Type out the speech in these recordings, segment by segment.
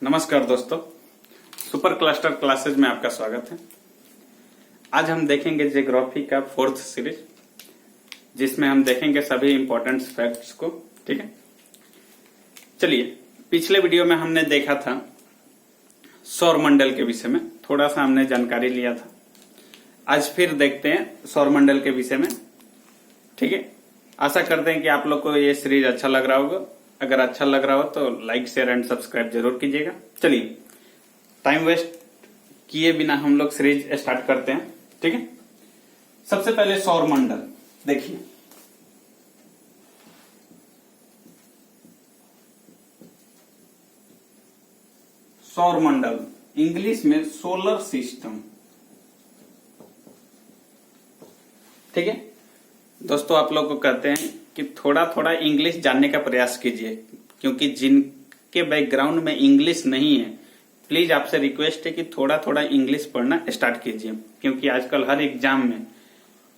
नमस्कार दोस्तों, super cluster classes में आपका स्वागत है। आज हम देखेंगे ज्योग्राफी का 4th सीरीज, जिसमें हम देखेंगे सभी इंपॉर्टेंट फैक्ट्स को। ठीक है, चलिए। पिछले वीडियो में हमने देखा था सौर मंडल के विषय में, थोड़ा सा हमने जानकारी लिया था। आज फिर देखते हैं सौर मंडल के विषय में। ठीक है, आशा करते हैं कि आप लोग को ये सीरीज अच्छा लग रहा होगा। अगर अच्छा लग रहा हो तो लाइक, शेयर एंड सब्सक्राइब जरूर कीजिएगा। चलिए, टाइम वेस्ट किए बिना हम लोग सीरीज स्टार्ट करते हैं। ठीक है, सबसे पहले सौर मंडल देखिए। सौर मंडल इंग्लिश में सोलर सिस्टम। ठीक है दोस्तों, आप लोग को कहते हैं कि थोड़ा थोड़ा इंग्लिश जानने का प्रयास कीजिए, क्योंकि जिनके बैकग्राउंड में इंग्लिश नहीं है, प्लीज आपसे रिक्वेस्ट है कि थोड़ा थोड़ा इंग्लिश पढ़ना स्टार्ट कीजिए। क्योंकि आजकल हर एग्जाम में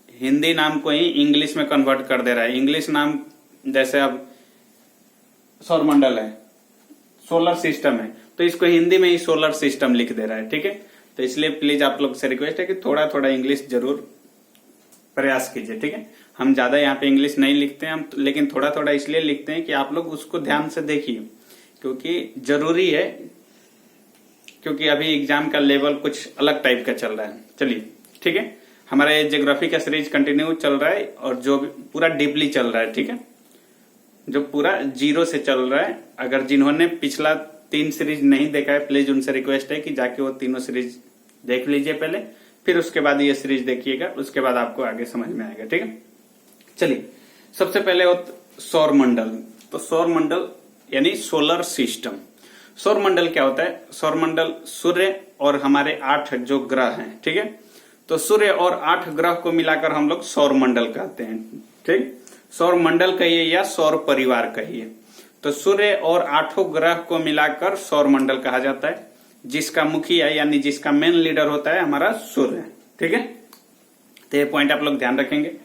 हिंदी नाम को ही इंग्लिश में कन्वर्ट कर दे रहा है। इंग्लिश नाम जैसे अब सौर मंडल है, सोलर सिस्टम है, तो इसको हिंदी में ही सोलर सिस्टम लिख दे रहा है। ठीक है, तो इसलिए प्लीज आप लोग से रिक्वेस्ट है कि थोड़ा थोड़ा इंग्लिश जरूर प्रयास कीजिए। ठीक है, हम ज्यादा यहाँ पे इंग्लिश नहीं लिखते हैं हम, लेकिन थोड़ा थोड़ा इसलिए लिखते हैं कि आप लोग उसको ध्यान से देखिए, क्योंकि जरूरी है। क्योंकि अभी एग्जाम का लेवल कुछ अलग टाइप का चल रहा है। चलिए, ठीक है, हमारा ये ज्योग्राफी का सीरीज कंटिन्यू चल रहा है और जो पूरा डीपली चल रहा है। ठीक है, जो पूरा जीरो से चल रहा है। अगर जिन्होंने पिछला 3 सीरीज नहीं देखा है, प्लीज उनसे रिक्वेस्ट है कि जाके वो तीनों सीरीज देख लीजिए पहले, फिर उसके बाद ये सीरीज देखिएगा, उसके बाद आपको आगे समझ में आएगा। ठीक है, चलिए, सबसे पहले सौर मंडल। तो सौर मंडल यानी सोलर सिस्टम। सौर मंडल क्या होता है? सौर मंडल सूर्य और हमारे 8 जो ग्रह हैं। ठीक है, तो सूर्य और 8 ग्रह को मिलाकर हम लोग सौर मंडल कहते हैं। ठीक, सौर मंडल कहिए या सौर परिवार कहिए। तो सूर्य और 8 ग्रह को मिलाकर सौर मंडल कहा जाता है, जिसका मुखिया यानी जिसका मेन लीडर होता है हमारा सूर्य। ठीक है, तो ये पॉइंट आप लोग ध्यान रखेंगे।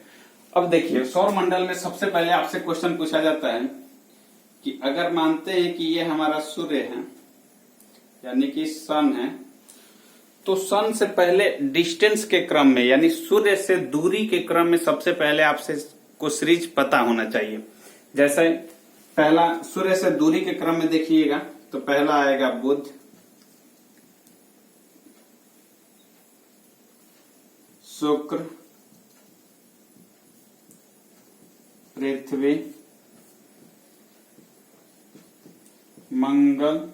अब देखिए, सौर मंडल में सबसे पहले आपसे क्वेश्चन पूछा जाता है कि अगर मानते हैं कि ये हमारा सूर्य है यानी कि सन है, तो सन से पहले डिस्टेंस के क्रम में यानी सूर्य से दूरी के क्रम में सबसे पहले आपसे को सीरीज पता होना चाहिए। जैसे पहला सूर्य से दूरी के क्रम में देखिएगा, तो पहला आएगा बुध, शुक्र, पृथ्वी, मंगल।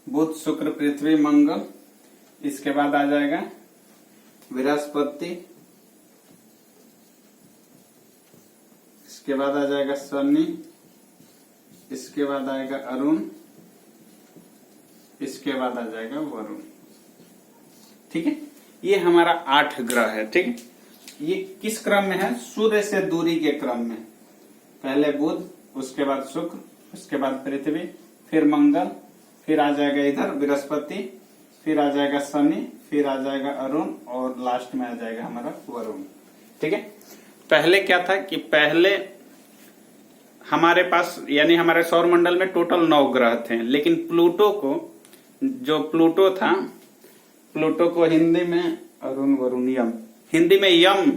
बुध, शुक्र, पृथ्वी, मंगल। इसके बाद आ जाएगा बृहस्पति, इसके बाद आ जाएगा शनि, इसके बाद आएगा अरुण, इसके बाद आ जाएगा वरुण। ठीक है, ये हमारा 8 ग्रह है। ठीक है, ये किस क्रम में है? सूर्य से दूरी के क्रम में। पहले बुध, उसके बाद शुक्र, उसके बाद पृथ्वी, फिर मंगल, फिर आ जाएगा इधर बृहस्पति, फिर आ जाएगा शनि, फिर आ जाएगा अरुण और लास्ट में आ जाएगा हमारा वरुण। ठीक है, पहले क्या था कि पहले हमारे पास यानी हमारे सौर मंडल में टोटल 9 ग्रह थे, लेकिन प्लूटो को, जो प्लूटो था, प्लूटो को हिंदी में अरुण, वरुण, यम, हिंदी में यम,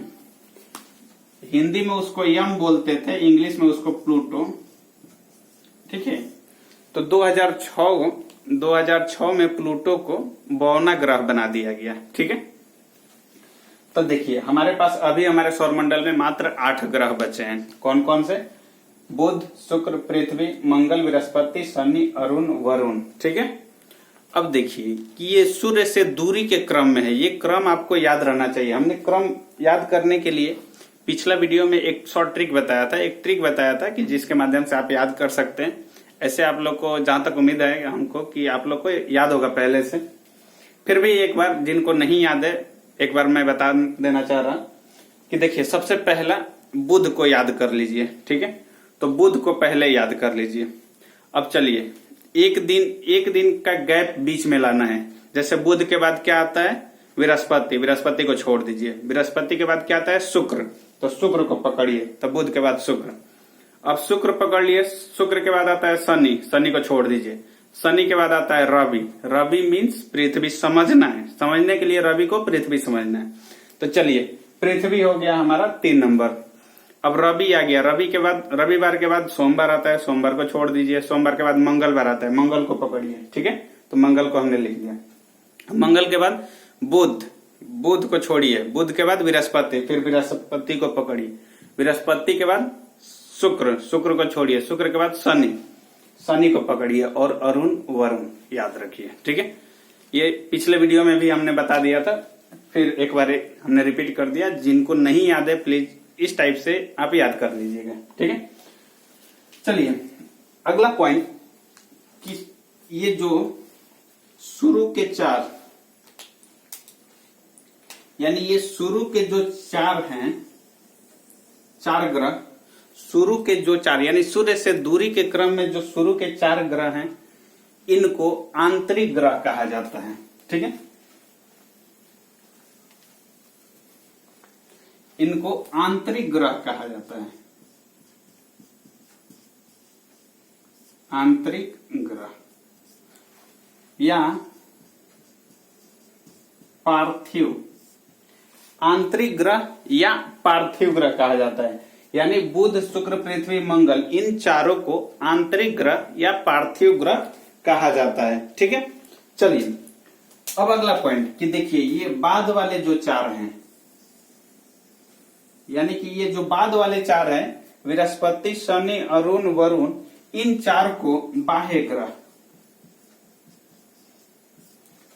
हिंदी में उसको यम बोलते थे, इंग्लिश में उसको प्लूटो। ठीक है, तो 2006 में प्लूटो को 52वां ग्रह बना दिया गया। ठीक है, तो देखिए हमारे पास अभी हमारे सौर मंडल में मात्र 8 ग्रह बचे हैं। कौन कौन से? बुध, शुक्र, पृथ्वी, मंगल, बृहस्पति, शनि, अरुण, वरुण। ठीक है, अब देखिए कि ये सूर्य से दूरी के क्रम में है। ये क्रम आपको याद रहना चाहिए। हमने क्रम याद करने के लिए पिछला वीडियो में एक शॉर्ट ट्रिक बताया था, एक ट्रिक बताया था कि जिसके माध्यम से आप याद कर सकते हैं। ऐसे आप लोग को, जहां तक उम्मीद है हमको कि आप लोग को याद होगा पहले से। फिर भी एक बार जिनको नहीं याद है, एक बार मैं बता देना चाह रहा कि देखिए, सबसे पहला बुध को याद कर लीजिए। ठीक है, तो बुध को पहले याद कर लीजिए। अब चलिए, एक दिन का गैप बीच में लाना है। जैसे बुध के बाद क्या आता है? बृहस्पति, बृहस्पति को छोड़ दीजिए। बृहस्पति के बाद क्या आता है? शुक्र, तो शुक्र को पकड़िए, तो बुध के बाद शुक्र। अब शुक्र पकड़ लिए, शुक्र के बाद आता है शनि, शनि को छोड़ दीजिए। शनि के बाद आता है रवि। रवि मीन्स पृथ्वी, समझना है, समझने के लिए रवि को पृथ्वी समझना है। तो चलिए, पृथ्वी हो गया हमारा 3 नंबर। अब रवि आ गया, रवि के बाद, रविवार के बाद सोमवार आता है, सोमवार को छोड़ दीजिए। सोमवार के बाद मंगलवार आता है, मंगल को पकड़िए, ठीक है। तो मंगल को हमने लिख दिया। मंगल के बाद बुध, बुध को छोड़िए। बुध के बाद बृहस्पति, फिर बृहस्पति को पकड़िए। बृहस्पति के बाद शुक्र, शुक्र को छोड़िए। शुक्र के बाद शनि, शनि को पकड़िए। और अरुण, वरुण याद रखिए, ठीक है। ये पिछले वीडियो में भी हमने बता दिया था, फिर एक बार हमने रिपीट कर दिया। जिनको नहीं याद है प्लीज इस टाइप से आप याद कर लीजिएगा, ठीक है। चलिए अगला पॉइंट कि ये जो शुरू के 4, यानी ये शुरू के जो 4 हैं, 4 ग्रह, शुरू के जो 4 यानी सूर्य से दूरी के क्रम में जो शुरू के 4 ग्रह हैं, इनको आंतरिक ग्रह कहा जाता है, ठीक है। इनको आंतरिक ग्रह कहा जाता है, आंतरिक ग्रह या पार्थिव, आंतरिक ग्रह या पार्थिव ग्रह कहा जाता है। यानी बुध, शुक्र, पृथ्वी, मंगल, इन चारों को आंतरिक ग्रह या पार्थिव ग्रह कहा जाता है, ठीक है। चलिए अब अगला पॉइंट कि देखिए ये बाद वाले जो 4 हैं, यानी कि ये जो बाद वाले 4 हैं, बृहस्पति, शनि, अरुण, वरुण, इन 4 को बाह्य ग्रह,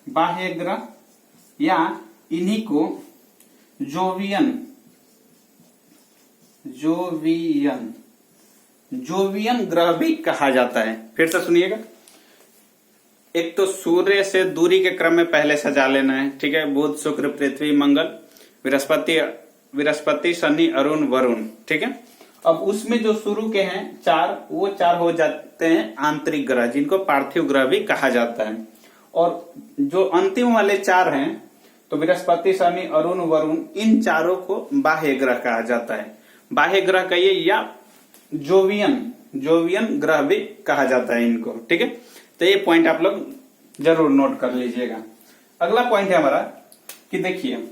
बाह्य ग्रह या इन्हीं को जोवियन, जोवियन, जोवियन ग्रह भी कहा जाता है। फिर से सुनिएगा, एक तो सूर्य से दूरी के क्रम में पहले सजा लेना है, ठीक है। बुध, शुक्र, पृथ्वी, मंगल, बृहस्पति, शनि, अरुण, वरुण, ठीक है। अब उसमें जो शुरू के हैं 4, वो 4 हो जाते हैं आंतरिक ग्रह, जिनको पार्थिव ग्रह भी कहा जाता है। और जो अंतिम वाले 4 हैं, तो बृहस्पति, शनि, अरुण, वरुण, इन चारों को बाह्य ग्रह कहा जाता है। बाह्य ग्रह कहिए या जोवियन, जोवियन ग्रह भी कहा जाता है इनको, ठीक है। तो ये पॉइंट आप लोग जरूर नोट कर लीजिएगा। अगला पॉइंट है हमारा कि देखिए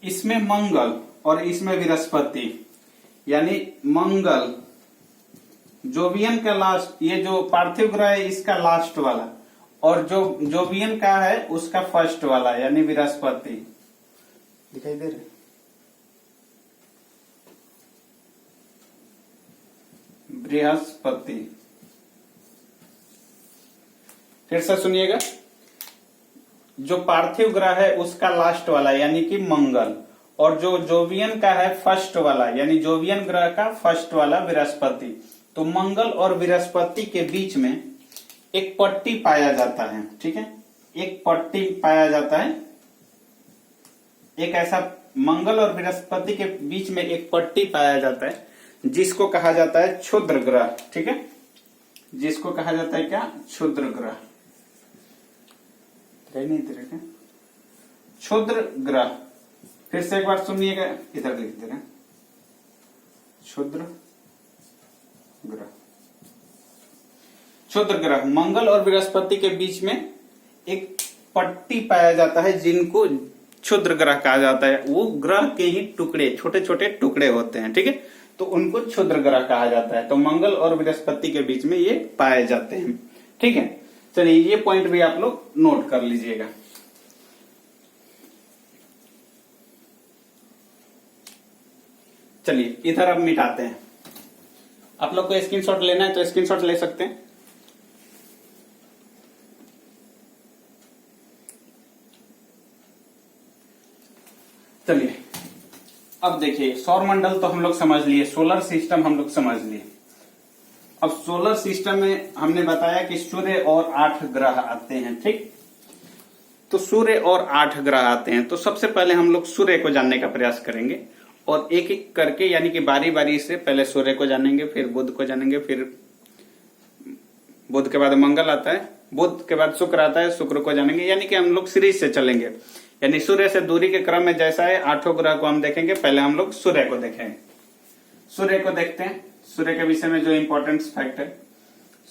इसमें मंगल और इसमें बृहस्पति, यानी मंगल जोवियन का लास्ट, ये जो पार्थिव ग्रह है इसका लास्ट वाला, और जो जोवियन का है उसका फर्स्ट वाला, यानी बृहस्पति। दिखाई दे रहे? बृहस्पति। फिर से सुनिएगा, जो पार्थिव ग्रह है उसका लास्ट वाला यानी कि मंगल, और जो जोवियन का है फर्स्ट वाला, यानी जोवियन ग्रह का फर्स्ट वाला बृहस्पति। तो मंगल और बृहस्पति के बीच में एक पट्टी पाया जाता है, ठीक है। एक पट्टी पाया जाता है, एक ऐसा मंगल और बृहस्पति के बीच में एक पट्टी पाया जाता है, जिसको कहा जाता है क्षुद्र ग्रह, ठीक है। जिसको कहा जाता है क्या? क्षुद्र ग्रह। नहीं क्या? क्षुद्र ग्रह। फिर से एक बार सुनिएगा, इधर लिख दे रहे हैं, क्षुद्र ग्रह। क्षुद्र ग्रह मंगल और बृहस्पति के बीच में एक पट्टी पाया जाता है, जिनको क्षुद्र ग्रह कहा जाता है। वो ग्रह के ही टुकड़े, छोटे छोटे टुकड़े होते हैं, ठीक है। तो उनको क्षुद्र ग्रह कहा जाता है। तो मंगल और बृहस्पति के बीच में ये पाए जाते हैं, ठीक है। चलिए ये पॉइंट भी आप लोग नोट कर लीजिएगा। चलिए इधर अब मिटाते हैं। आप लोग को स्क्रीनशॉट लेना है तो स्क्रीनशॉट ले सकते हैं। चलिए अब देखिए, सौर मंडल तो हम लोग समझ लिए, सोलर सिस्टम हम लोग समझ लिए। अब सोलर सिस्टम में हमने बताया कि सूर्य और 8 ग्रह आते हैं, ठीक। तो सूर्य और 8 ग्रह आते हैं। तो सबसे पहले हम लोग सूर्य को जानने का प्रयास करेंगे, और एक एक करके, यानी कि बारी बारी से पहले सूर्य को जानेंगे, फिर बुध को जानेंगे, फिर बुध के बाद मंगल आता है, बुध के बाद शुक्र आता है, शुक्र को जानेंगे। यानी कि हम लोग सीरीज से चलेंगे, यानी सूर्य से दूरी के क्रम में जैसा है 8 ग्रह को हम देखेंगे। पहले हम लोग सूर्य को देखेंगे। सूर्य को देखते हैं। सूर्य के विषय में जो इंपॉर्टेंट फैक्ट है,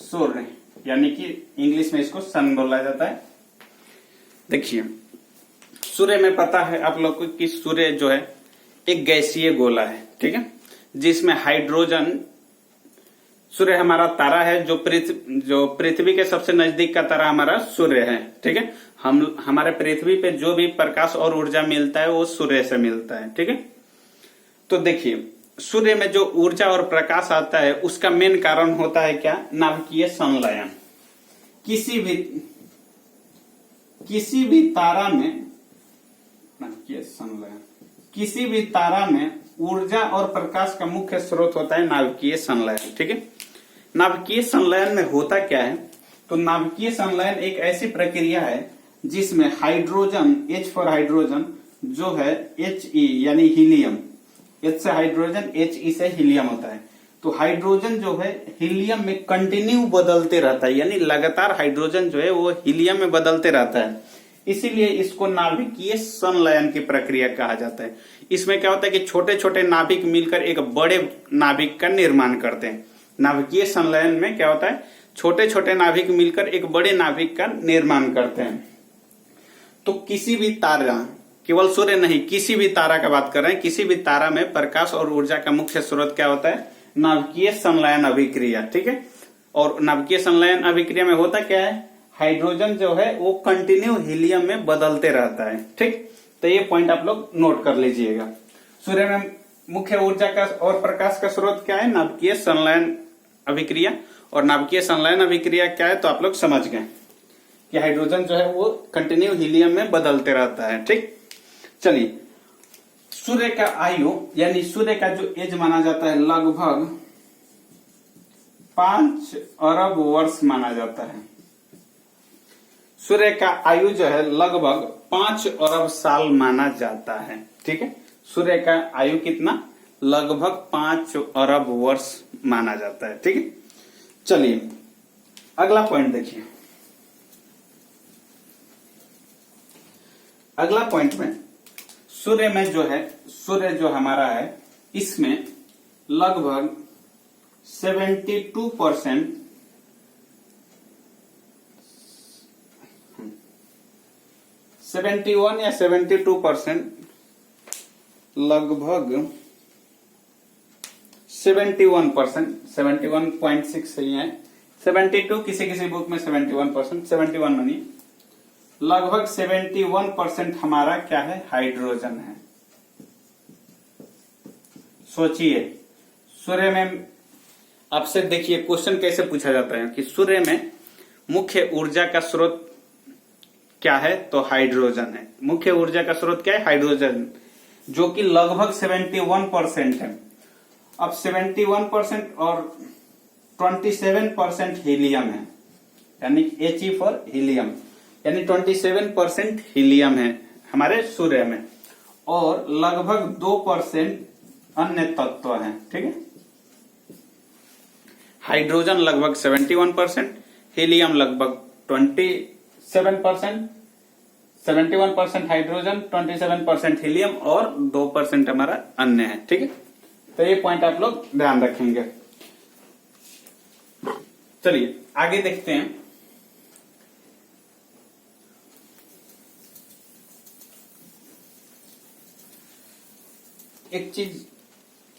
सूर्य यानी कि इंग्लिश में इसको सन बोला जाता है। देखिए, सूर्य में पता है आप लोग को कि सूर्य जो है एक गैसीय गोला है, ठीक है, जिसमें हाइड्रोजन, सूर्य हमारा तारा है जो पृथ्वी के सबसे नजदीक का तारा हमारा सूर्य है, ठीक है। हमारे पृथ्वी पे जो भी प्रकाश और ऊर्जा मिलता है वो सूर्य से मिलता है, ठीक है। तो देखिए, सूर्य में जो ऊर्जा और प्रकाश आता है उसका मेन कारण होता है क्या, नाभिकीय संलयन। किसी भी तारा में नाभिकीय संलयन, किसी भी तारा में ऊर्जा और प्रकाश का मुख्य स्रोत होता है नाभिकीय संलयन, ठीक है। नाभिकीय संलयन में होता क्या है, तो नाभिकीय संलयन एक ऐसी प्रक्रिया है जिसमें हाइड्रोजन, H फॉर हाइड्रोजन जो है He यानी हीलियम, H से हाइड्रोजन, He से हीलियम होता है। तो हाइड्रोजन जो है हीलियम में कंटिन्यू बदलते रहता है, यानी लगातार हाइड्रोजन जो है वो हीलियम में बदलते रहता है, इसीलिए इसको नाभिकीय संलयन की प्रक्रिया कहा जाता है। इसमें क्या होता है कि छोटे छोटे नाभिक मिलकर एक बड़े नाभिक का निर्माण करते हैं। नाभिकीय संलयन में क्या होता है, छोटे छोटे नाभिक मिलकर एक बड़े नाभिक का निर्माण करते हैं। तो किसी भी तारा, केवल सूर्य नहीं, किसी भी तारा का बात कर रहे हैं, किसी भी तारा में प्रकाश और ऊर्जा का मुख्य स्रोत क्या होता है, नाभिकीय संलयन अभिक्रिया, ठीक है। और नाभिकीय संलयन अभिक्रिया में होता क्या है, हाइड्रोजन जो है वो कंटिन्यू हीलियम में बदलते रहता है, ठीक। तो ये पॉइंट आप लोग नोट कर लीजिएगा। सूर्य में मुख्य ऊर्जा का और प्रकाश का स्रोत क्या है, नाभिकीय संलयन अभिक्रिया। और नाभिकीय संलयन अभिक्रिया क्या है, तो आप लोग समझ गए कि हाइड्रोजन जो है वो कंटिन्यू हीलियम में बदलते रहता है, ठीक। चलिए, सूर्य का आयु यानी सूर्य का जो एज माना जाता है लगभग 5 अरब वर्ष माना जाता है। सूर्य का आयु जो है लगभग 5 अरब साल माना जाता है, ठीक है। सूर्य का आयु कितना, लगभग 5 अरब वर्ष माना जाता है, ठीक है। चलिए अगला पॉइंट देखिए। अगला पॉइंट में सूर्य में जो है, सूर्य जो हमारा है इसमें लगभग 72% 71 या 72%, लगभग 71%, 71.6 सही है, 72 किसी किसी बुक में 71%, 71 मानिए, लगभग 71% हमारा क्या है, हाइड्रोजन है। सोचिए, सूर्य में आपसे देखिए क्वेश्चन कैसे पूछा जाता है कि सूर्य में मुख्य ऊर्जा का स्रोत क्या है, तो हाइड्रोजन है। मुख्य ऊर्जा का स्रोत क्या है, हाइड्रोजन, जो कि लगभग 71% है। अब 71% और 27% हीलियम है, यानी He फॉर हीलियम, यानी 27% हीलियम है हमारे सूर्य में, और लगभग 2% अन्य तत्व हैं, ठीक है। हाइड्रोजन लगभग 71%, हीलियम लगभग 27%, 71% हाइड्रोजन, 27% हीलियम और 2% हमारा अन्य है, ठीक है। तो ये पॉइंट आप लोग ध्यान रखेंगे। चलिए आगे देखते हैं।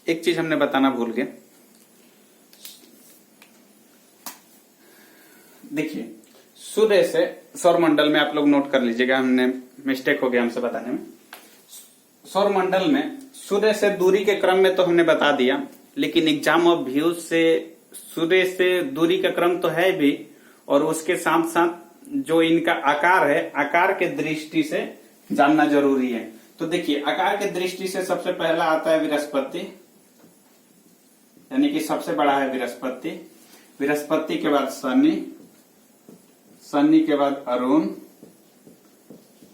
एक चीज हमने बताना भूल गए। देखिए, सूर्य से सौरमंडल में आप लोग नोट कर लीजिएगा, हमने मिस्टेक हो गया हमसे बताने में। सौरमंडल में सूर्य से दूरी के क्रम में तो हमने बता दिया, लेकिन एग्जाम ऑफ व्यूज से सूर्य से दूरी का क्रम तो है भी, और उसके साथ साथ जो इनका आकार है, आकार के दृष्टि से जानना जरूरी है। तो देखिए, आकार के दृष्टि से सबसे पहला आता है बृहस्पति, यानी कि सबसे बड़ा है बृहस्पति। बृहस्पति के बाद शनि, शनि के बाद अरुण,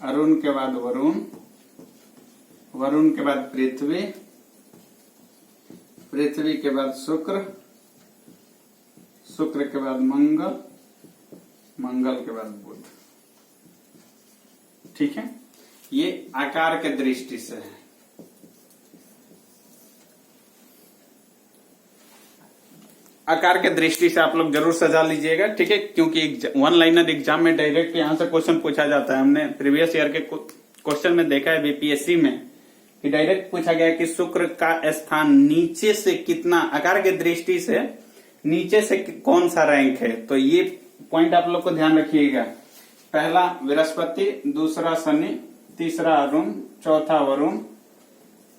अरुण के बाद वरुण, वरुण के बाद पृथ्वी, पृथ्वी के बाद शुक्र, शुक्र के बाद मंगल, मंगल के बाद बुध, ठीक है। ये आकार के दृष्टि से है। आकार के दृष्टि से आप लोग जरूर सजा लीजिएगा, ठीक है, क्योंकि वन लाइनर एग्जाम में डायरेक्ट यहाँ से क्वेश्चन पूछा जाता है। हमने प्रीवियस ईयर के क्वेश्चन में देखा है बीपीएससी में कि डायरेक्ट पूछा गया कि शुक्र का स्थान नीचे से कितना, आकार के दृष्टि से नीचे से कौन सा रैंक है। तो ये पॉइंट आप लोग को ध्यान रखिएगा। पहला बृहस्पति, दूसरा शनि, तीसरा अरुण, चौथा वरुण,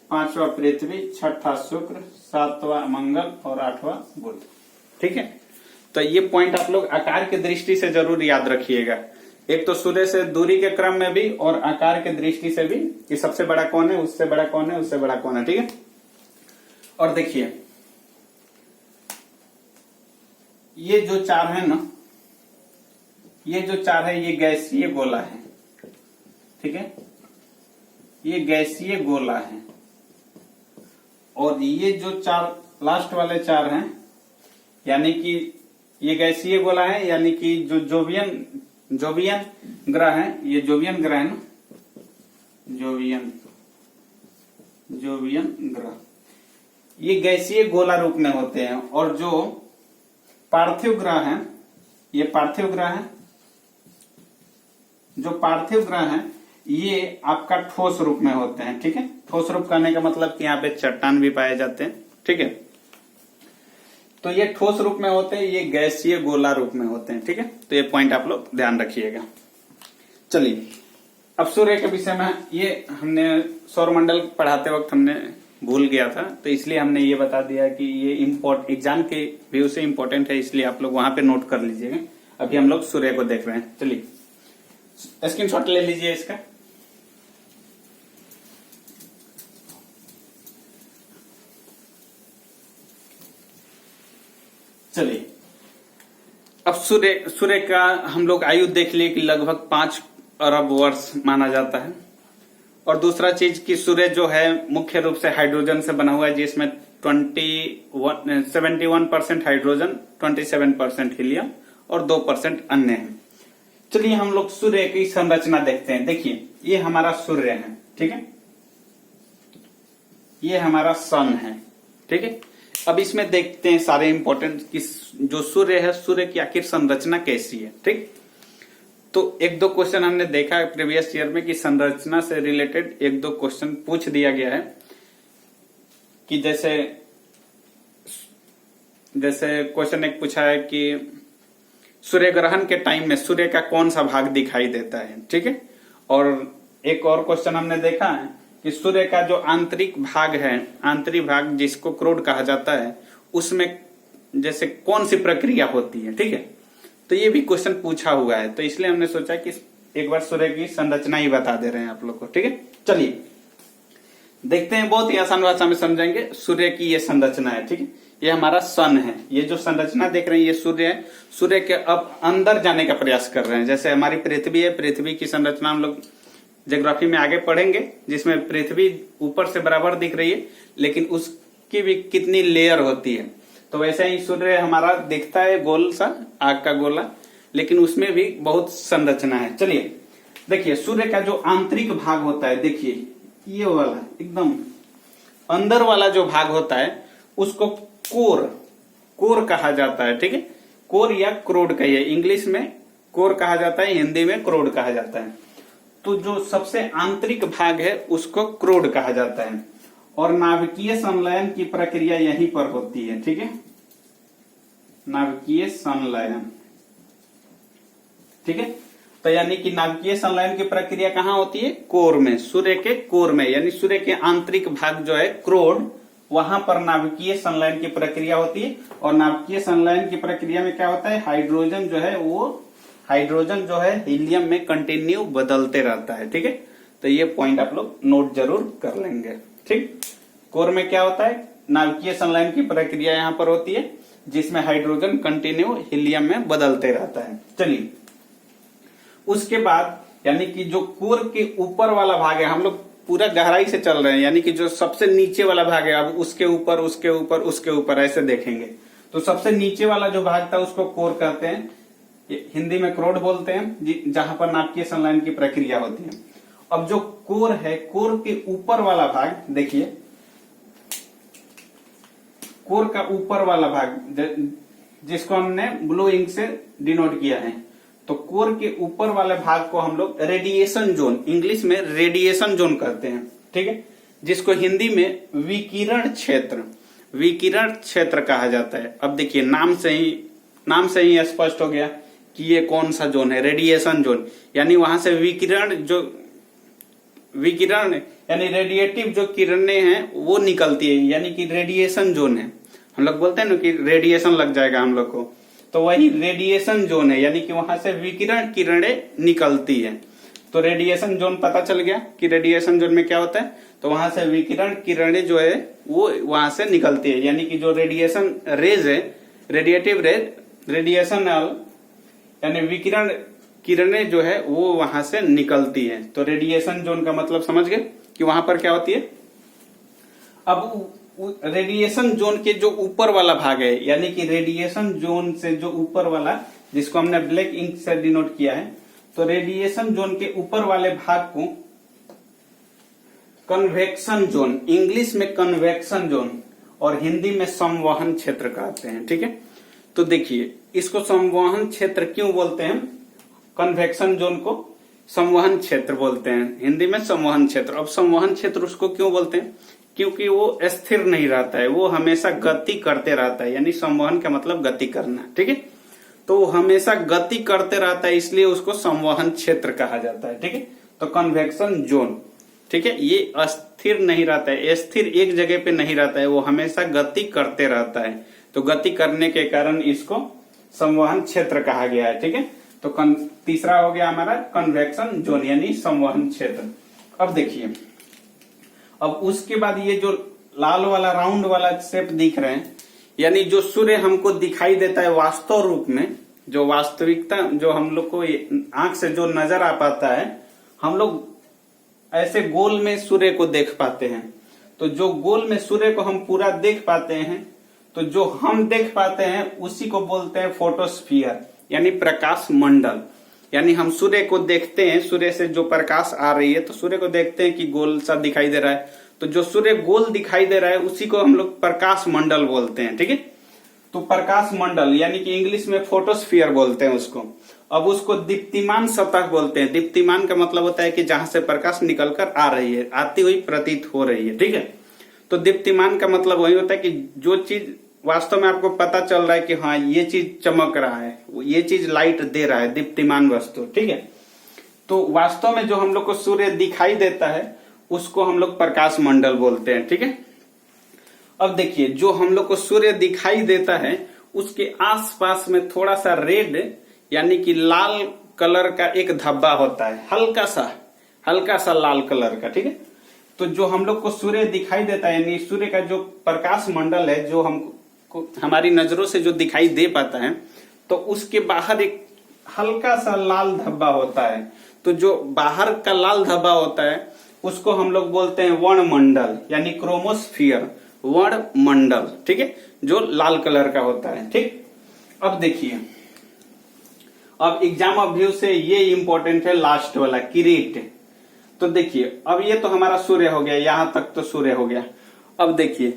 पांचवा पृथ्वी, छठा शुक्र, सातवां मंगल और आठवां बुध। ठीक है, तो ये पॉइंट आप लोग आकार की दृष्टि से जरूर याद रखिएगा। एक तो सूर्य से दूरी के क्रम में भी और आकार की दृष्टि से भी कि सबसे बड़ा कौन है, उससे बड़ा कौन है, उससे बड़ा कौन है। ठीक है, और देखिए ये जो चार है ना, ये जो चार है ये गैसीय गोला है। ठीक है, ये गैसीय गोला है। और ये जो चार लास्ट वाले चार हैं, यानी कि ये गैसीय गोला है, यानी कि जो जोवियन ग्रह है, ये जोवियन ग्रह है ना, जोवियन ग्रह, ये गैसीय गोला रूप में होते हैं। और जो पार्थिव ग्रह है, ये पार्थिव ग्रह है, जो पार्थिव ग्रह है ये आपका ठोस रूप में होते हैं। ठीक है, ठोस रूप करने का मतलब कि यहाँ पे चट्टान भी पाए जाते हैं। ठीक है, तो ये ठोस रूप में होते हैं, ये गैसीय गोला रूप में होते हैं। ठीक है, तो ये पॉइंट आप लोग ध्यान रखिएगा। चलिए अब सूर्य के विषय में, ये हमने सौर मंडल पढ़ाते वक्त हमने भूल गया था, तो इसलिए हमने ये बता दिया कि ये एग्जाम के व्यू से इम्पोर्टेंट है, इसलिए आप लोग वहां पे नोट कर लीजिएगा। अभी हम लोग सूर्य को देख रहे हैं। चलिए स्क्रीनशॉट ले लीजिए इसका। चलिए अब सूर्य का हम लोग आयु देख लिए कि लगभग 5 अरब वर्ष माना जाता है। और दूसरा चीज कि सूर्य जो है मुख्य रूप से हाइड्रोजन से बना हुआ है, जिसमें 71% हाइड्रोजन, 27% हीलियम और 2% अन्य है। चलिए हम लोग सूर्य की संरचना देखते हैं। देखिए ये हमारा सूर्य है। ठीक है, ये हमारा सन है। ठीक है, अब इसमें देखते हैं सारे इंपॉर्टेंट कि जो सूर्य है, सूर्य की आखिर संरचना कैसी है। ठीक, तो एक दो क्वेश्चन हमने देखा है प्रीवियस ईयर में कि संरचना से रिलेटेड एक दो क्वेश्चन पूछ दिया गया है कि जैसे क्वेश्चन एक पूछा है कि सूर्य ग्रहण के टाइम में सूर्य का कौन सा भाग दिखाई देता है। ठीक है, और एक और क्वेश्चन हमने देखा है कि सूर्य का जो आंतरिक भाग है, आंतरिक भाग जिसको क्रोड कहा जाता है, उसमें जैसे कौन सी प्रक्रिया होती है। ठीक है, तो ये भी क्वेश्चन पूछा हुआ है, तो इसलिए हमने सोचा कि एक बार सूर्य की संरचना ही बता दे रहे हैं आप लोग को। ठीक है, चलिए देखते हैं, बहुत ही आसान भाषा में समझेंगे सूर्य की ये संरचना है। ठीक है, ये हमारा सन है, ये जो संरचना देख रहे हैं ये सूर्य है। सूर्य के अब अंदर जाने का प्रयास कर रहे हैं। जैसे हमारी पृथ्वी है, पृथ्वी की संरचना हम लोग ज्योग्राफी में आगे पढ़ेंगे, जिसमें पृथ्वी ऊपर से बराबर दिख रही है, लेकिन उसकी भी कितनी लेयर होती है। तो वैसे ही सूर्य हमारा दिखता है गोल सा, आग का गोला, लेकिन उसमें भी बहुत संरचना है। चलिए देखिए सूर्य का जो आंतरिक भाग होता है, देखिए ये वाला एकदम अंदर वाला जो भाग होता है उसको कोर कहा जाता है। ठीक है, कोर या क्रोड कहिए, इंग्लिश में कोर कहा जाता है, हिंदी में क्रोड कहा जाता है। तो जो सबसे आंतरिक भाग है उसको क्रोड कहा जाता है, और नाभिकीय संलयन की प्रक्रिया यहीं पर होती है। ठीक है, नाभिकीय संलयन। ठीक है, तो यानी कि नाभिकीय संलयन की प्रक्रिया कहाँ होती है? कोर में, सूर्य के कोर में, यानी सूर्य के आंतरिक भाग जो है क्रोड, वहां पर नाभिकीय संलयन की प्रक्रिया होती है। और नाभिकीय संलयन की प्रक्रिया में क्या होता है, हाइड्रोजन जो है हीलियम में कंटिन्यू बदलते रहता है। ठीक है, तो ये पॉइंट आप लोग नोट जरूर कर लेंगे। ठीक, कोर में क्या होता है, नाभिकीय संलयन की प्रक्रिया यहाँ पर होती है, जिसमें हाइड्रोजन कंटिन्यू हीलियम में बदलते रहता है। चलिए उसके बाद यानी कि जो कोर के ऊपर वाला भाग है, हम लोग पूरा गहराई से चल रहे हैं, यानी कि जो सबसे नीचे वाला भाग है, अब उसके ऊपर उसके ऊपर उसके ऊपर ऐसे देखेंगे। तो सबसे नीचे वाला जो भाग था उसको कोर कहते हैं, हिंदी में क्रोड बोलते हैं, जहां पर नाभिकीय संलयन की प्रक्रिया होती है। अब जो कोर है, कोर के ऊपर वाला भाग देखिए, कोर का ऊपर वाला भाग जिसको हमने ब्लू इंक से डिनोट किया है, तो कोर के ऊपर वाले भाग को हम लोग रेडिएशन जोन, इंग्लिश में रेडिएशन जोन कहते हैं, ठीक है, जिसको हिंदी में विकिरण क्षेत्र कहा जाता है। अब देखिए नाम से ही स्पष्ट हो गया कि ये कौन सा जोन है, रेडिएशन जोन, यानी वहां से विकिरण यानी रेडिएटिव जो किरणें हैं वो निकलती है, यानी कि रेडिएशन जोन है। हम लोग बोलते हैं ना कि रेडिएशन लग जाएगा हम लोग को, तो वही रेडिएशन जोन है, यानी कि वहां से विकिरण किरणें निकलती है। तो रेडिएशन जोन पता चल गया कि रेडिएशन जोन में क्या होता है, तो वहां से विकिरण किरणें जो है वो वहां से निकलती है, यानी कि जो रेडिएशन रेज है, रेडिएटिव रेज, रेडिएशनल यानी विकिरण किरणें जो है वो वहां से निकलती है। तो रेडिएशन जोन का मतलब समझ गए कि वहां पर क्या होती है। अब रेडिएशन जोन के जो ऊपर वाला भाग है, यानी कि रेडिएशन जोन से जो ऊपर वाला, जिसको हमने ब्लैक इंक से डिनोट किया है, तो रेडिएशन जोन के ऊपर वाले भाग को कन्वेक्शन जोन, इंग्लिश में कन्वेक्शन जोन और हिंदी में संवहन क्षेत्र कहते हैं, ठीक है। तो देखिए इसको संवहन क्षेत्र क्यों बोलते हैं, कन्वेक्शन जोन को संवहन क्षेत्र बोलते हैं, हिंदी में संवहन क्षेत्र। अब संवहन क्षेत्र उसको क्यों बोलते हैं, क्योंकि वो स्थिर नहीं रहता है, वो हमेशा गति करते रहता है, यानी संवहन का मतलब गति करना, ठीक है। तो वो हमेशा गति करते रहता है, इसलिए उसको संवहन क्षेत्र कहा जाता है, ठीक है। तो कन्वेक्शन जोन, ठीक है, ये अस्थिर नहीं रहता है, स्थिर एक जगह पे नहीं रहता है, वो हमेशा गति करते रहता है। तो गति करने के कारण इसको संवहन क्षेत्र कहा गया है, ठीक है। तो तीसरा हो गया हमारा कन्वेक्शन जोन यानी संवहन क्षेत्र। अब देखिए, अब उसके बाद ये जो लाल वाला राउंड वाला शेप दिख रहे हैं, यानी जो सूर्य हमको दिखाई देता है वास्तव रूप में, जो वास्तविकता जो हम लोग को आंख से जो नजर आ पाता है, हम लोग ऐसे गोल में सूर्य को देख पाते हैं। तो जो गोल में सूर्य को हम पूरा देख पाते हैं, तो जो हम देख पाते हैं उसी को बोलते हैं फोटोस्फीयर यानी प्रकाश मंडल। यानी हम सूर्य को देखते हैं, सूर्य से जो प्रकाश आ रही है, तो सूर्य को देखते हैं कि गोल सा दिखाई दे रहा है, तो जो सूर्य गोल दिखाई दे रहा है उसी को हम लोग प्रकाश मंडल बोलते हैं, ठीक है। तो प्रकाश मंडल यानी कि इंग्लिश में फोटोस्फीयर बोलते हैं उसको। अब उसको दीप्तिमान सतह बोलते हैं। दीप्तिमान का मतलब होता है कि जहां से प्रकाश निकलकर आ रही है, आती हुई प्रतीत हो रही है, ठीक है। तो दीप्तिमान का मतलब वही होता है कि जो चीज वास्तव में आपको पता चल रहा है कि हाँ ये चीज चमक रहा है, ये चीज लाइट दे रहा है, दीप्तिमान वस्तु, ठीक है। तो वास्तव में जो हम लोग को सूर्य दिखाई देता है उसको हम लोग प्रकाश मंडल बोलते हैं, ठीक है। अब देखिए, जो हम लोग को सूर्य दिखाई देता है उसके आसपास में थोड़ा सा रेड यानी कि लाल कलर का एक धब्बा होता है, हल्का सा लाल कलर का, ठीक है। तो जो हम लोग को सूर्य दिखाई देता है यानी सूर्य का जो प्रकाश मंडल है, जो हमको हमारी नजरों से जो दिखाई दे पाता है, तो उसके बाहर एक हल्का सा लाल धब्बा होता है। तो जो बाहर का लाल धब्बा होता है उसको हम लोग बोलते हैं वर्णमंडल यानी क्रोमोस्फियर, वर्णमंडल, ठीक है, जो लाल कलर का होता है, ठीक। अब देखिए, अब एग्जाम ऑफ व्यू से ये इंपॉर्टेंट है लास्ट वाला, किरीट। तो देखिए, अब ये तो हमारा सूर्य हो गया, यहां तक तो सूर्य हो गया। अब देखिए,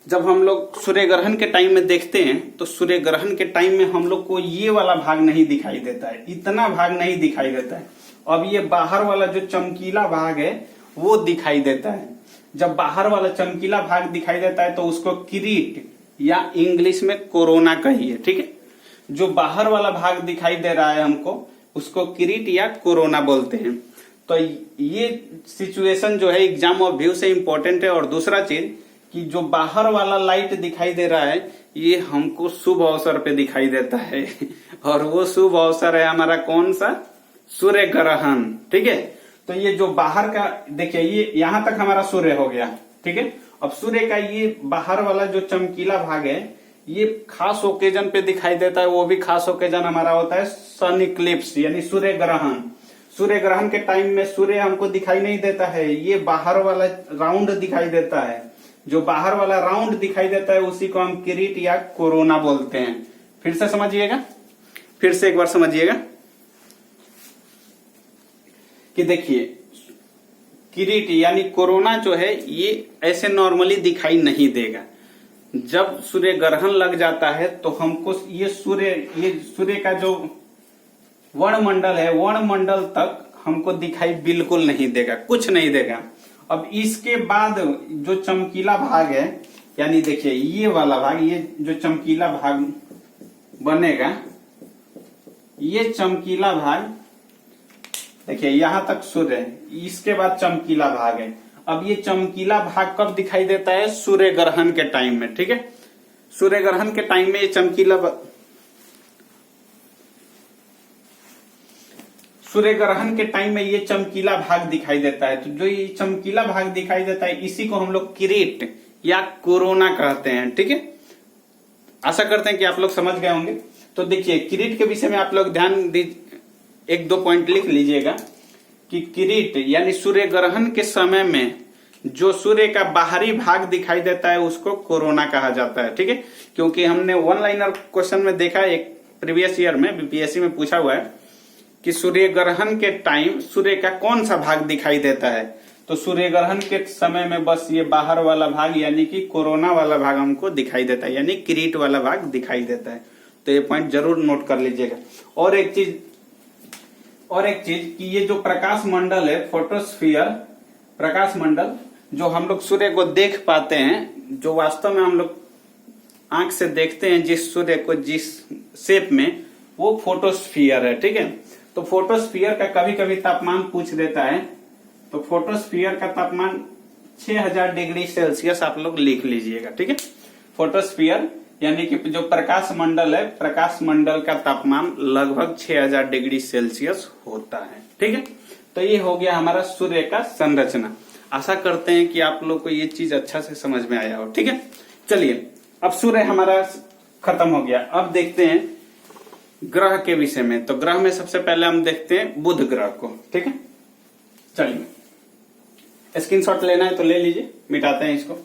जब हम लोग सूर्य ग्रहण के टाइम में देखते हैं, तो सूर्य ग्रहण के टाइम में हम लोग को ये वाला भाग नहीं दिखाई देता है, इतना भाग नहीं दिखाई देता है। अब ये बाहर वाला जो चमकीला भाग है वो दिखाई देता है। जब बाहर वाला चमकीला भाग दिखाई देता है तो उसको किरीट या इंग्लिश में कोरोना कहिए, ठीक है। जो बाहर वाला भाग दिखाई दे रहा है हमको उसको किरीट या कोरोना बोलते हैं। तो ये सिचुएशन जो है एग्जाम ऑफ व्यू से इंपॉर्टेंट है। और दूसरा चीज कि जो बाहर वाला लाइट दिखाई दे रहा है ये हमको शुभ अवसर पे दिखाई देता है और वो शुभ अवसर है हमारा कौन सा, सूर्य ग्रहण, ठीक है। तो ये जो बाहर का देखिए, ये यहां तक हमारा सूर्य हो गया, ठीक है। अब सूर्य का ये बाहर वाला जो चमकीला भाग है ये खास ओकेजन पे दिखाई देता है। वो भी खास ओकेजन हमारा होता है सन इक्लिप्स यानी सूर्य ग्रहण। सूर्य ग्रहण के टाइम में सूर्य हमको दिखाई नहीं देता है, ये बाहर वाला राउंड दिखाई देता है। जो बाहर वाला राउंड दिखाई देता है उसी को हम किरीट या कोरोना बोलते हैं। फिर से समझिएगा, फिर से एक बार समझिएगा कि देखिए, किरीट यानी कोरोना जो है ये ऐसे नॉर्मली दिखाई नहीं देगा। जब सूर्य ग्रहण लग जाता है तो हमको ये सूर्य का जो वर्णमंडल है, वर्णमंडल तक हमको दिखाई बिल्कुल नहीं देगा, कुछ नहीं देगा। अब इसके बाद जो चमकीला भाग है, यानी देखिए ये वाला भाग, ये जो चमकीला भाग बनेगा, ये चमकीला भाग देखिए यहां तक सूर्य है, इसके बाद चमकीला भाग है। अब ये चमकीला भाग कब दिखाई देता है? सूर्य ग्रहण के टाइम में, ठीक है। सूर्य ग्रहण के टाइम में ये सूर्य ग्रहण के टाइम में ये चमकीला भाग दिखाई देता है। तो जो ये चमकीला भाग दिखाई देता है, इसी को हम लोग किरीट या कोरोना कहते हैं, ठीक है। आशा करते हैं कि आप लोग समझ गए होंगे। तो देखिए किरीट के विषय में आप लोग ध्यान दीजिए, एक दो पॉइंट लिख लीजिएगा कि किरीट यानी सूर्य ग्रहण के समय में जो सूर्य का बाहरी भाग दिखाई देता है उसको कोरोना कहा जाता है, ठीक है। क्योंकि हमने वन लाइनर क्वेश्चन में देखा, एक प्रीवियस ईयर में बीपीएससी में पूछा हुआ है कि सूर्य ग्रहण के टाइम सूर्य का कौन सा भाग दिखाई देता है। तो सूर्य ग्रहण के समय में बस ये बाहर वाला भाग यानी कि कोरोना वाला भाग हमको दिखाई देता है, यानी किरीट वाला भाग दिखाई देता है। तो ये पॉइंट जरूर नोट कर लीजिएगा। और एक चीज कि ये जो प्रकाश मंडल है, फोटोस्फीयर, प्रकाश मंडल, जो हम लोग सूर्य को देख पाते हैं, जो वास्तव में हम लोग आंख से देखते हैं जिस सूर्य को, जिस शेप में, वो फोटोस्फीयर है, ठीक है। तो फोटोस्फीयर का कभी कभी तापमान पूछ देता है, तो फोटोस्फीयर का तापमान 6000 डिग्री सेल्सियस आप लोग लिख लीजिएगा, ठीक है। फोटोस्फीयर यानी कि जो प्रकाश मंडल है, प्रकाश मंडल का तापमान लगभग 6000 डिग्री सेल्सियस होता है, ठीक है। तो ये हो गया हमारा सूर्य का संरचना। आशा करते हैं कि आप लोग को ये चीज अच्छा से समझ में आया हो, ठीक है। चलिए अब सूर्य हमारा खत्म हो गया। अब देखते हैं ग्रह के विषय में। तो ग्रह में सबसे पहले हम देखते हैं बुध ग्रह को, ठीक है। चलिए स्क्रीनशॉट लेना है तो ले लीजिए, मिटाते हैं इसको।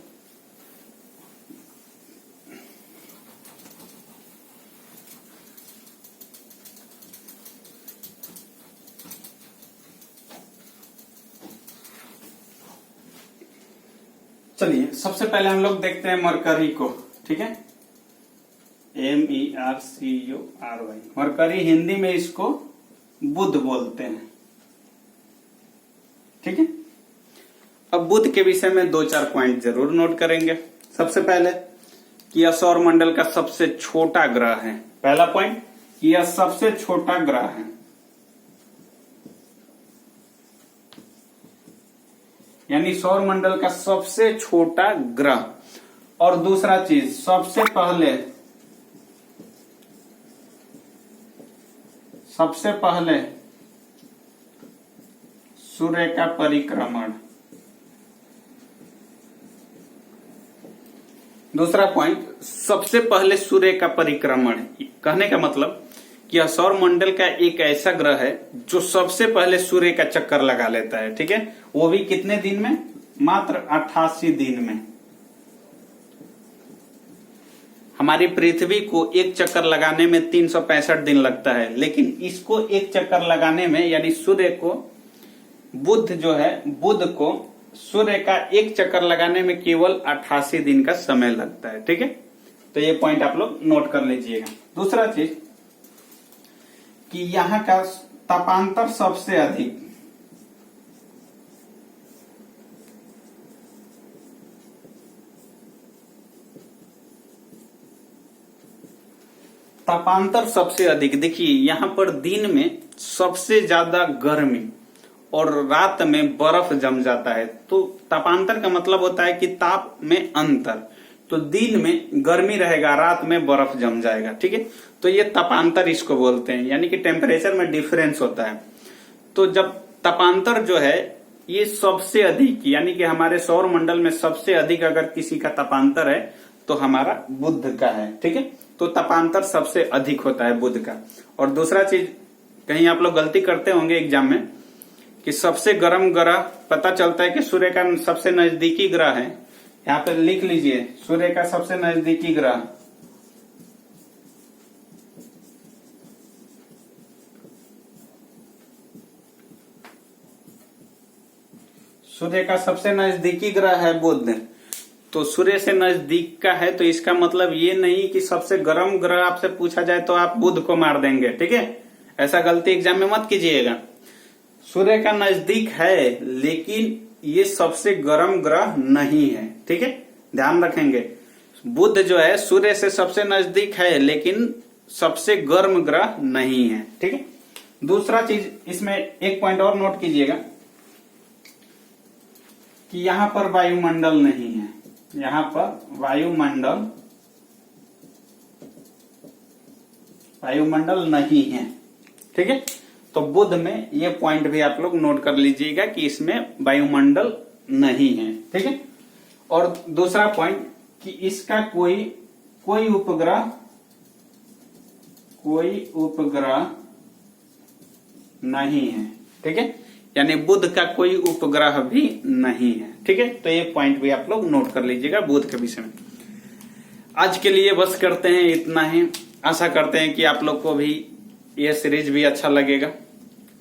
चलिए सबसे पहले हम लोग देखते हैं मरकरी को, ठीक है। MERCURY, मरकरी, हिंदी में इसको बुध बोलते हैं, ठीक है। अब बुध के विषय में दो चार पॉइंट जरूर नोट करेंगे। सबसे पहले कि यह सौर मंडल का सबसे छोटा ग्रह है। पहला पॉइंट कि यह सबसे छोटा ग्रह है, यानी सौर मंडल का सबसे छोटा ग्रह। और दूसरा चीज, सबसे पहले सूर्य का परिक्रमण। दूसरा पॉइंट, सबसे पहले सूर्य का परिक्रमण। कहने का मतलब कि यह सौर मंडल का एक ऐसा ग्रह है जो सबसे पहले सूर्य का चक्कर लगा लेता है, ठीक है। वो भी कितने दिन में? मात्र 88 दिन में। हमारी पृथ्वी को एक चक्कर लगाने में 365 दिन लगता है, लेकिन इसको एक चक्कर लगाने में, यानी सूर्य को, बुध जो है, बुध को सूर्य का एक चक्कर लगाने में केवल 88 दिन का समय लगता है, ठीक है। तो ये पॉइंट आप लोग नोट कर लीजिएगा। दूसरा चीज कि यहां का तापांतर सबसे अधिक, तापांतर सबसे अधिक। देखिए यहां पर दिन में सबसे ज्यादा गर्मी और रात में बर्फ जम जाता है। तो तापांतर का मतलब होता है कि ताप में अंतर। तो दिन में गर्मी रहेगा, रात में बर्फ जम जाएगा, ठीक है। तो ये तापांतर इसको बोलते हैं, यानी कि टेम्परेचर में डिफरेंस होता है। तो जब तापांतर जो है ये सबसे अधिक, यानी कि हमारे सौर मंडल में सबसे अधिक अगर किसी का तापांतर है तो हमारा बुध का है, ठीक है। तो तापांतर सबसे अधिक होता है बुध का। और दूसरा चीज, कहीं आप लोग गलती करते होंगे एग्जाम में, कि सबसे गर्म ग्रह पता चलता है कि सूर्य का सबसे नजदीकी ग्रह है। यहाँ पे लिख लीजिए, सूर्य का सबसे नजदीकी ग्रह सूर्य का सबसे नजदीकी ग्रह है बुध। तो सूर्य से नजदीक का है, तो इसका मतलब ये नहीं कि सबसे गर्म ग्रह आपसे पूछा जाए तो आप बुध को मार देंगे, ठीक है। ऐसा गलती एग्जाम में मत कीजिएगा। सूर्य का नजदीक है लेकिन ये सबसे गर्म ग्रह नहीं है, ठीक है, ध्यान रखेंगे। बुध जो है सूर्य से सबसे नजदीक है लेकिन सबसे गर्म ग्रह नहीं है, ठीक है। दूसरा चीज इसमें एक पॉइंट और नोट कीजिएगा कि यहां पर वायुमंडल नहीं है, यहां पर वायुमंडल नहीं है, ठीक है। तो बुध में ये पॉइंट भी आप लोग नोट कर लीजिएगा कि इसमें वायुमंडल नहीं है, ठीक है। और दूसरा पॉइंट कि इसका कोई उपग्रह नहीं है, ठीक है, यानी बुध का कोई उपग्रह भी नहीं है, ठीक है। तो ये पॉइंट भी आप लोग नोट कर लीजिएगा बुध के विषय में। आज के लिए बस करते हैं इतना ही। आशा करते हैं कि आप लोग को भी ये सीरीज भी अच्छा लगेगा।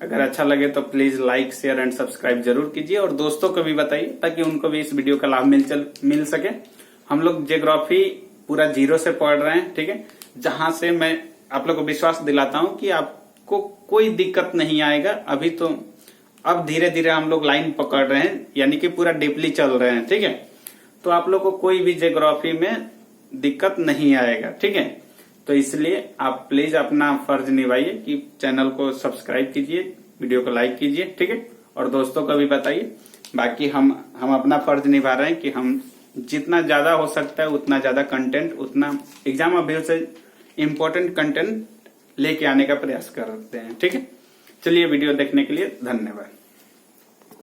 अगर अच्छा लगे तो please like, share and subscribe जरूर कीजिए और दोस्तों को भी बताइए ताकि उनको भी इस वीडियो का लाभ मिल सके। हम लोग ज्योग्राफी पूरा जीरो से पढ़ रहे हैं, ठीक है, जहां से मैं आप लोग को विश्वास दिलाता हूं कि आपको कोई दिक्कत नहीं आएगा। अभी तो अब धीरे धीरे हम लोग लाइन पकड़ रहे हैं, यानी कि पूरा डीपली चल रहे हैं, ठीक है। तो आप लोग को कोई भी ज्योग्राफी में दिक्कत नहीं आएगा, ठीक है। तो इसलिए आप प्लीज अपना फर्ज निभाइए कि चैनल को सब्सक्राइब कीजिए, वीडियो को लाइक कीजिए, ठीक है, और दोस्तों को भी बताइए। बाकी हम अपना फर्ज निभा रहे हैं कि हम जितना ज्यादा हो सकता है उतना ज्यादा कंटेंट, उतना एग्जाम अभी से इम्पोर्टेंट कंटेंट लेके आने का प्रयास करते हैं, ठीक है। चलिए, वीडियो देखने के लिए धन्यवाद।